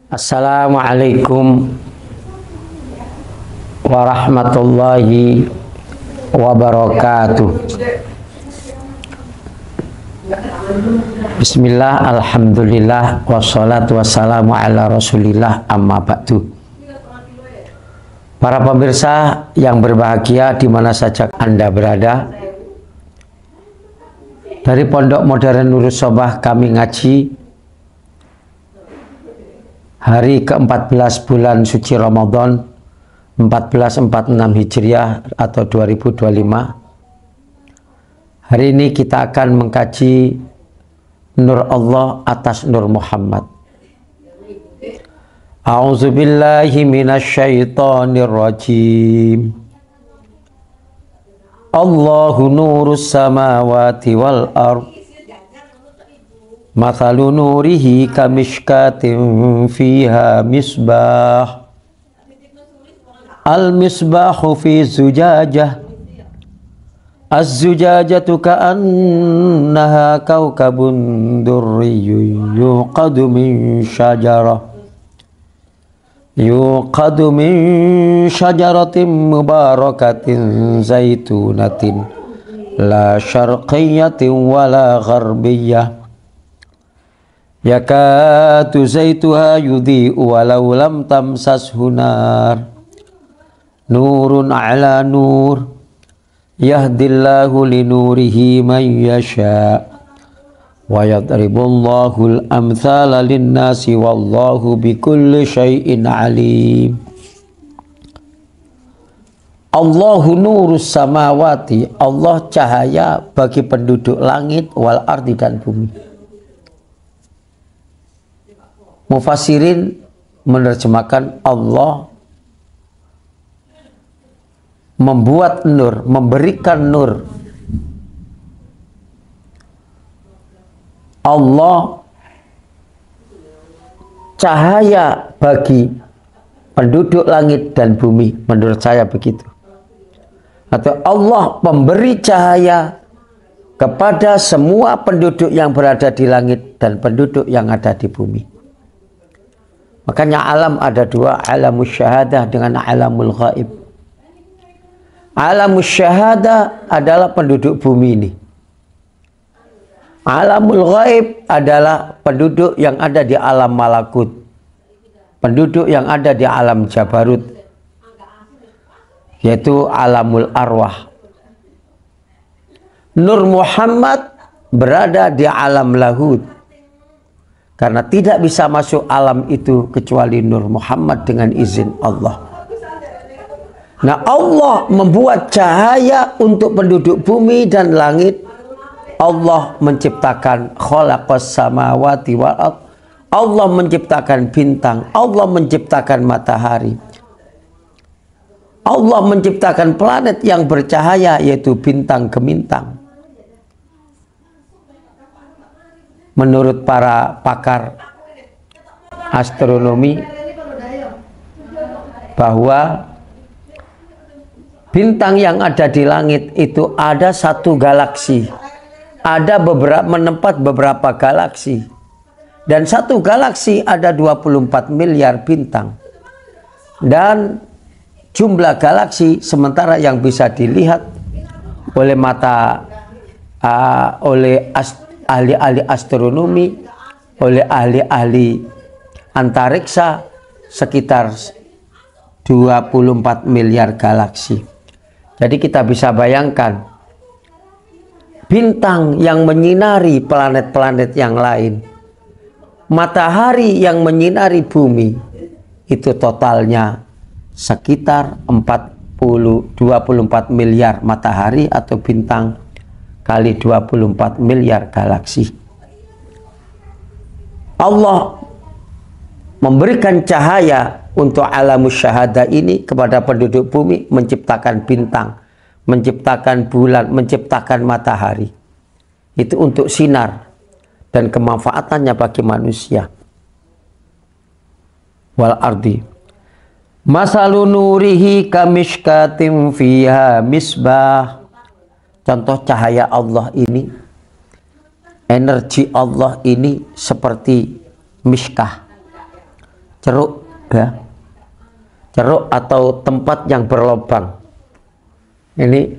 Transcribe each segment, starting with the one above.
Assalamualaikum warahmatullahi wabarakatuh. Bismillah, alhamdulillah, wassalatu wassalamu ala rasulillah, amma ba'du. Para pemirsa yang berbahagia di mana saja Anda berada, dari Pondok Modern Nurus Sobah kami ngaji hari ke-14 bulan suci Ramadan 1446 Hijriah atau 2025. Hari ini kita akan mengkaji Nur Allah atas Nur Muhammad. A'udzubillahi minasyaitonir rajim. Allahu nurus samawati wal ardh. Mathalu nurihi kamishkatin fiha misbah. Al-misbahu fi zujajah. Az-zujajatu ka'annaha kawkabun durriyyun yuqadu min syajarah. Yuqadu min syajaratin mubarakatin zaitunatin la syarqiyatin wala gharbiyyah. Yakatu zaituha yudhi'u walau lam tamsashu nar. Nurun ala nur. Yahdillahu linurihi man yasha. Wa yadribullahul amthala linnasi wallahu bikulli syai'in alim. Allahu nurus samawati. Allah cahaya bagi penduduk langit wal ardi dan bumi. Mufassirin menerjemahkan Allah membuat nur, memberikan nur. Allah cahaya bagi penduduk langit dan bumi, menurut saya begitu. Atau Allah memberi cahaya kepada semua penduduk yang berada di langit dan penduduk yang ada di bumi. Makanya alam ada dua, alamus syahadah dengan alamul ghaib. Alamus syahadah adalah penduduk bumi ini. Alamul ghaib adalah penduduk yang ada di alam malakut. Penduduk yang ada di alam jabarut. Yaitu alamul arwah. Nur Muhammad berada di alam lahud. Karena tidak bisa masuk alam itu kecuali Nur Muhammad dengan izin Allah. Nah, Allah membuat cahaya untuk penduduk bumi dan langit. Allah menciptakan khalaqas samawati wal ardh. Allah menciptakan bintang. Allah menciptakan matahari. Allah menciptakan planet yang bercahaya yaitu bintang gemintang. Menurut para pakar astronomi bahwa bintang yang ada di langit itu ada satu galaksi, ada menempat beberapa galaksi, dan satu galaksi ada 24 miliar bintang. Dan jumlah galaksi sementara yang bisa dilihat oleh mata oleh ahli-ahli astronomi, oleh ahli-ahli antariksa sekitar 24 miliar galaksi. Jadi kita bisa bayangkan bintang yang menyinari planet-planet yang lain, matahari yang menyinari bumi, itu totalnya sekitar 24 miliar matahari atau bintang kali 24 miliar galaksi. Allah memberikan cahaya untuk alamus syahadah ini kepada penduduk bumi, menciptakan bintang, menciptakan bulan, menciptakan matahari. Itu untuk sinar dan kemanfaatannya bagi manusia. Wal ardi. Masalu nurihi kamishkatin fiha misbah. Contoh cahaya Allah ini, energi Allah ini seperti miskah. ceruk ya. Ceruk atau tempat yang berlobang. Ini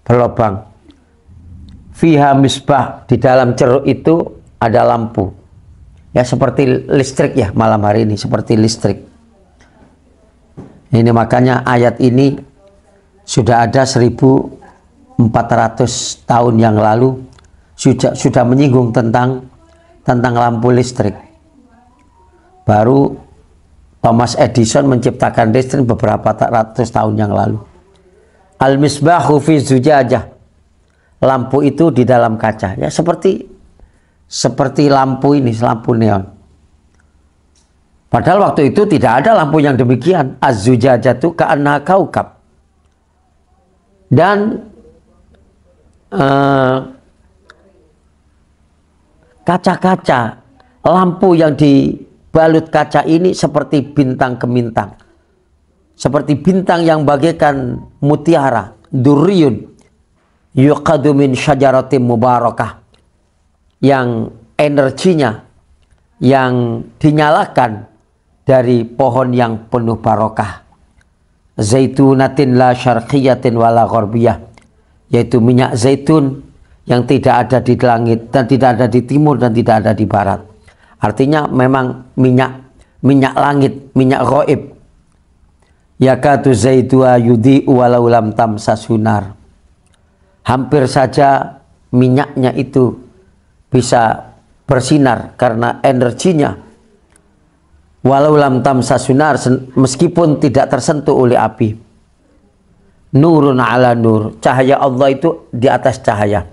berlobang. Fiha misbah, di dalam ceruk itu ada lampu. Ya seperti listrik ya, malam hari ini seperti listrik. Ini makanya ayat ini sudah ada 1400 tahun yang lalu sudah menyinggung tentang lampu listrik. Baru Thomas Edison menciptakan listrik beberapa ratus tahun yang lalu. Al-misbahu fi zujajah. Lampu itu di dalam kaca. Ya seperti lampu ini, lampu neon. Padahal waktu itu tidak ada lampu yang demikian. Az-zujajah itu ka'annaha kaukab. Dan kaca-kaca, lampu yang dibalut kaca ini seperti bintang gemintang. Seperti bintang yang bagaikan mutiara, durriyun, yuqadu min syajaratin mubarakah, yang energinya yang dinyalakan dari pohon yang penuh barokah. Zaitunatin la syarqiyatin wala gharbiyah, yaitu minyak zaitun yang tidak ada di langit dan tidak ada di timur dan tidak ada di barat. Artinya memang minyak langit, minyak ghaib. Yakatu zaitua yudhi'u walau lam tamsas sunar. Hampir saja minyaknya itu bisa bersinar karena energinya walau lam tamsas sunar, meskipun tidak tersentuh oleh api. Nurun ala nur, cahaya Allah itu di atas cahaya.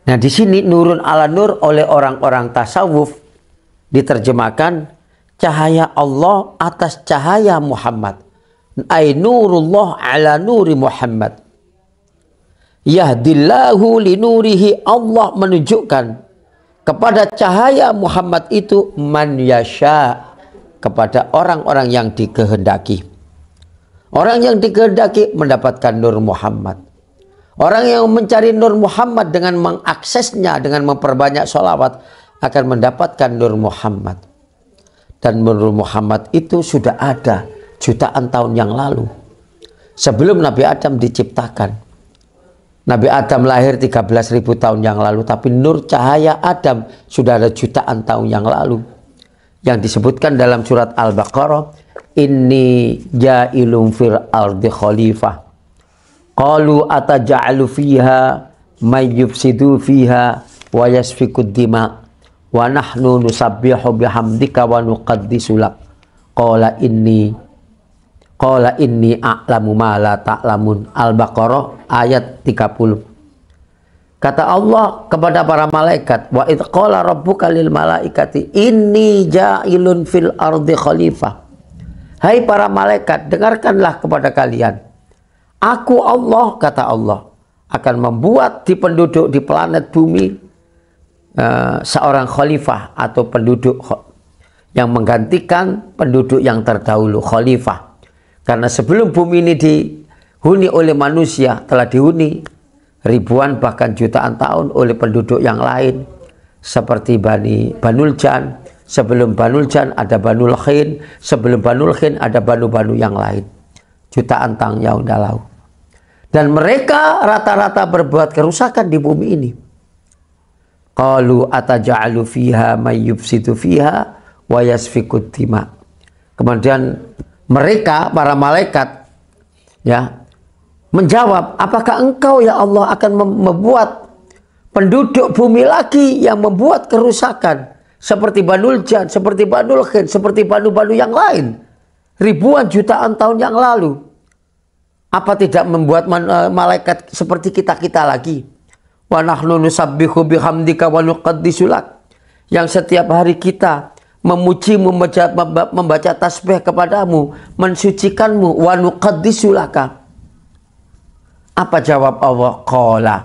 Nah di sini nurun ala nur oleh orang-orang tasawuf diterjemahkan cahaya Allah atas cahaya Muhammad. Ay nurullah ala nuri Muhammad. Yahdillahu linurihi, Allah menunjukkan kepada cahaya Muhammad itu man yasha, kepada orang-orang yang dikehendaki. Orang yang dikehendaki mendapatkan nur Muhammad. Orang yang mencari nur Muhammad dengan mengaksesnya, dengan memperbanyak sholawat, akan mendapatkan nur Muhammad. Dan nur Muhammad itu sudah ada jutaan tahun yang lalu, sebelum Nabi Adam diciptakan. Nabi Adam lahir 13.000 tahun yang lalu, tapi nur cahaya Adam sudah ada jutaan tahun yang lalu, yang disebutkan dalam surat Al-Baqarah, inni ja'ilun fil ardi khalifah qalu ataja'alu fiha may yufsidu fiha wa yasfikud dima wa nahnu nusabbihu bihamdika wa nuqaddisu lak qala inni a'lamu ma la ta'lamun. Al-Baqarah ayat 30. Kata Allah kepada para malaikat, wa idh qala rabbuka lil malaikati inni ja'ilun fil ardi khalifah. Hai para malaikat, dengarkanlah kepada kalian, aku Allah, kata Allah, akan membuat di penduduk di planet bumi seorang khalifah atau penduduk yang menggantikan penduduk yang terdahulu, khalifah. Karena sebelum bumi ini dihuni oleh manusia, telah dihuni ribuan bahkan jutaan tahun oleh penduduk yang lain. Seperti Banul Jan. Sebelum Banul Jan ada Banul Khin. Sebelum Banul Khin ada Banu-Banu yang lain. Jutaan tahun yang lalu. Dan mereka rata-rata berbuat kerusakan di bumi ini. Qalu ataja'alu fiha may yufsidu fiha wa yasfikud dima. Kemudian mereka, para malaikat, ya, menjawab, apakah engkau ya Allah akan membuat penduduk bumi lagi yang membuat kerusakan seperti Banul Jan, seperti Banul Khin, seperti Banu-Banu yang lain ribuan jutaan tahun yang lalu? Apa tidak membuat malaikat seperti kita-kita lagi? Wa nahnu nusabbihu bihamdika wa nuqaddisu lak, yang setiap hari kita memuji, membaca tasbih kepadamu, mensucikanmu, wa nuqaddisu laka. Apa jawab Allah? Qala.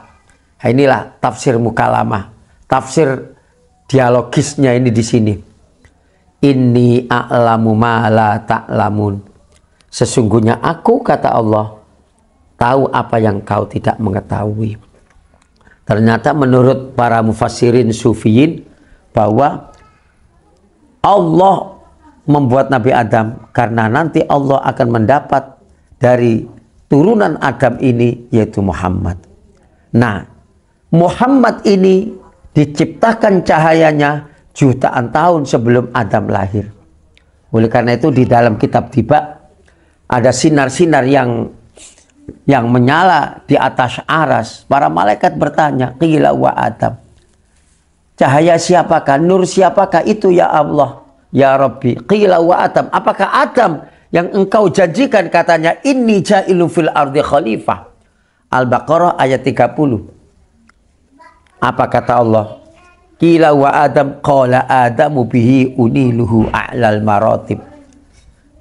Nah, inilah tafsir mukalamah, tafsir dialogisnya ini di sini. Inni a'lamu ma la ta'lamun. Sesungguhnya aku, kata Allah, tahu apa yang kau tidak mengetahui. Ternyata menurut para mufassirin sufiyin bahwa Allah membuat Nabi Adam? Karena nanti Allah akan mendapat dari turunan Adam ini, yaitu Muhammad. Nah, Muhammad ini diciptakan cahayanya jutaan tahun sebelum Adam lahir. Oleh karena itu di dalam kitab Tiba ada sinar-sinar yang menyala di atas aras. Para malaikat bertanya, qila wa Adam. Cahaya siapakah? Nur siapakah itu ya Allah? Ya Rabbi. Qila wa Adam. Apakah Adam yang engkau janjikan? Katanya, inni ja'ilu fil ardi khalifah. Al-Baqarah ayat 30. Apa kata Allah? Qila wa Adam, qala Adamu bihi uniluhu a'lal maratib.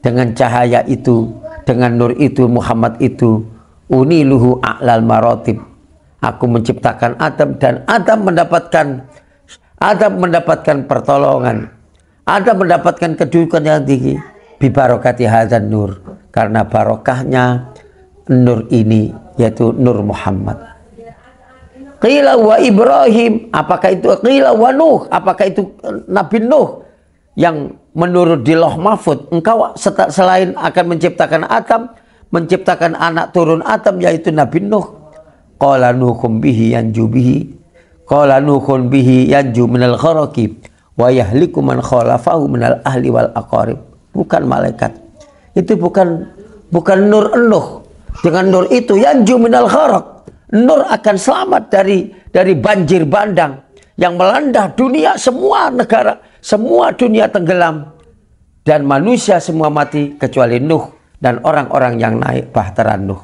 Dengan cahaya itu, dengan nur itu, Muhammad itu, uniluhu a'lal maratib. Aku menciptakan Adam dan Adam mendapatkan pertolongan. Adam mendapatkan kedudukan yang tinggi. Bibarokati hadzan nur. Karena barokahnya nur ini, yaitu Nur Muhammad. Qila wa Ibrahim, apakah itu? Qila wa Nuh, apakah itu Nabi Nuh yang menurut di Lauh Mahfud? Engkau selain akan menciptakan Adam, menciptakan anak turun Adam, yaitu Nabi Nuh. Qala Nuhum bihi yanju bihi. Qala Nuhun bihi yanju minal gharaqi wa yahliku man khalafahu minal ahli wal aqarib. Bukan malaikat. Itu bukan nur Nuh. Dengan nur itu yanju minal gharaq. Nur akan selamat dari banjir bandang yang melanda dunia, semua negara, semua dunia tenggelam. Dan manusia semua mati kecuali Nuh dan orang-orang yang naik bahtera Nuh.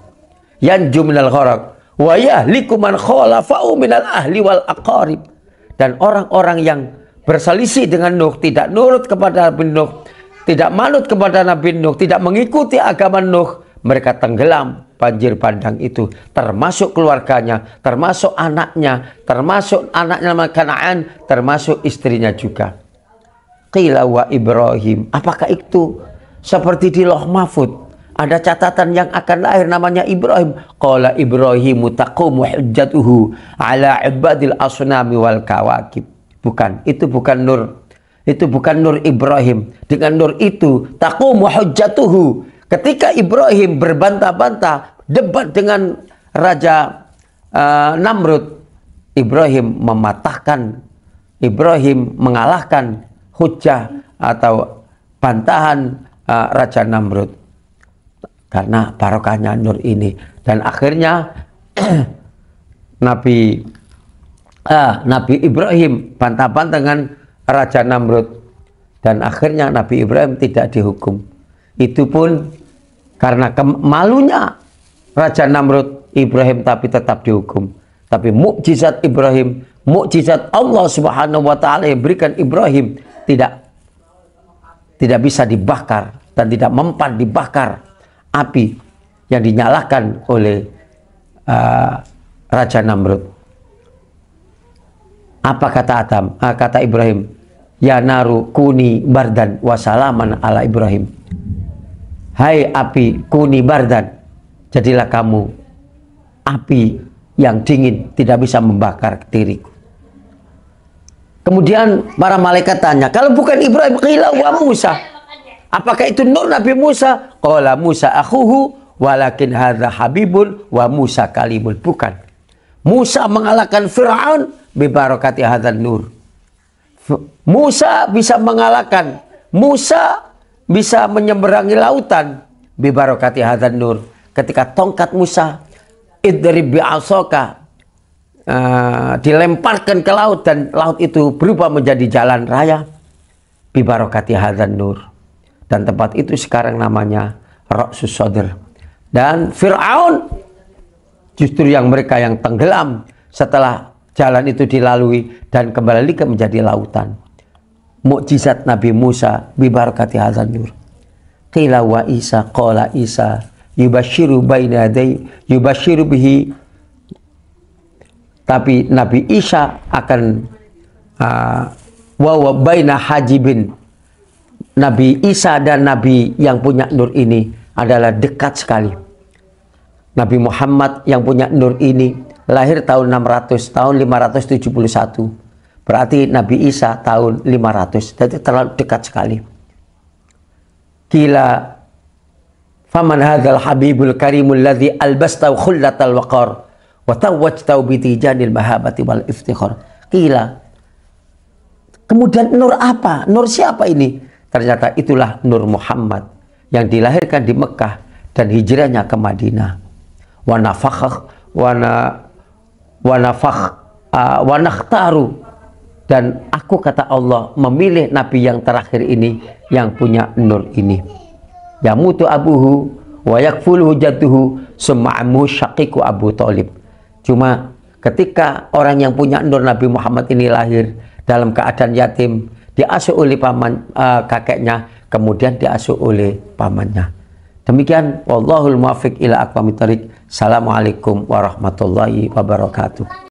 Yanju minal gharaq wa yahliku man khalafahu minal ahli wal aqarib. Dan orang-orang yang berselisih dengan Nuh, tidak nurut kepada Nabi Nuh, tidak manut kepada Nabi Nuh, tidak mengikuti agama Nuh, mereka tenggelam banjir bandang itu, termasuk keluarganya, termasuk anaknya Kanaan, termasuk istrinya juga. Qila wa Ibrahim, apakah itu seperti di Lauh Mahfud ada catatan yang akan lahir namanya Ibrahim? Qala Ibrahimu taqumu hujjatuhu ala ibadil asnami wal kawakib. Bukan, itu bukan nur. Itu bukan nur Ibrahim. Dengan nur itu taqumu hujjatuhu. Ketika Ibrahim berbantah-bantah debat dengan Raja Namrud, Ibrahim mengalahkan hujjah atau bantahan Raja Namrud karena barokahnya nur ini. Dan akhirnya Nabi Ibrahim bantah-bantah dengan Raja Namrud, dan akhirnya Nabi Ibrahim tidak dihukum. Itu pun karena malunya Raja Namrud, Ibrahim tapi tetap dihukum. Tapi mukjizat Ibrahim, mukjizat Allah Subhanahu wa taala yang berikan Ibrahim tidak bisa dibakar dan tidak mempan dibakar api yang dinyalakan oleh Raja Namrud. Apa kata kata Ibrahim? Ya naru kuni bardan wa salaman ala Ibrahim. Hai api, kuni bardan, jadilah kamu api yang dingin, tidak bisa membakar diriku. Kemudian para malaikat tanya, kalau bukan Ibrahim, qila wa Musa, apakah itu nur Nabi Musa? Qala Musa akhuhu walakin hadza habibun wa Musa kalimun. Bukan. Musa mengalahkan Fir'aun bibarakati hadzal nur. Musa bisa mengalahkan, Musa bisa menyeberangi lautan bibarakati hadzal nur. Ketika tongkat Musa idrib bi'asaka dilemparkan ke laut dan laut itu berubah menjadi jalan raya bibarakati hadzal nur. Dan tempat itu sekarang namanya Ra'sus Sadr. Dan Fir'aun justru mereka yang tenggelam setelah jalan itu dilalui dan kembali menjadi lautan. Mukjizat Nabi Musa bibarakati hadzal nur. Qila wa Isa, qala Isa yubashiru baina yaday yubashiru bihi. Tapi Nabi Isa akan wa baina hajibin. Nabi Isa dan Nabi yang punya nur ini adalah dekat sekali. Nabi Muhammad yang punya nur ini lahir tahun 600, tahun 571. Berarti Nabi Isa tahun 500. Jadi terlalu dekat sekali. Qila faman hadzal habibul karimul ladzi albastau khullatal waqar wa tawajtau bi tijanil mahabati wal iftikhar. Qila, kemudian nur apa? Nur siapa ini? Ternyata itulah Nur Muhammad yang dilahirkan di Mekah dan hijrahnya ke Madinah. Wa nakhtaru, dan aku, kata Allah, memilih Nabi yang terakhir ini yang punya nur ini. Yamutu abuhu wa yakfuluhu jadduhu summa'amu syaqiqu Abu Thalib. Cuma ketika orang yang punya nur Nabi Muhammad ini lahir dalam keadaan yatim, diasuh oleh kakeknya, kemudian diasuh oleh pamannya. Demikian, wallahul muwaffiq ila aqwamit thoriq. Assalamualaikum warahmatullahi wabarakatuh.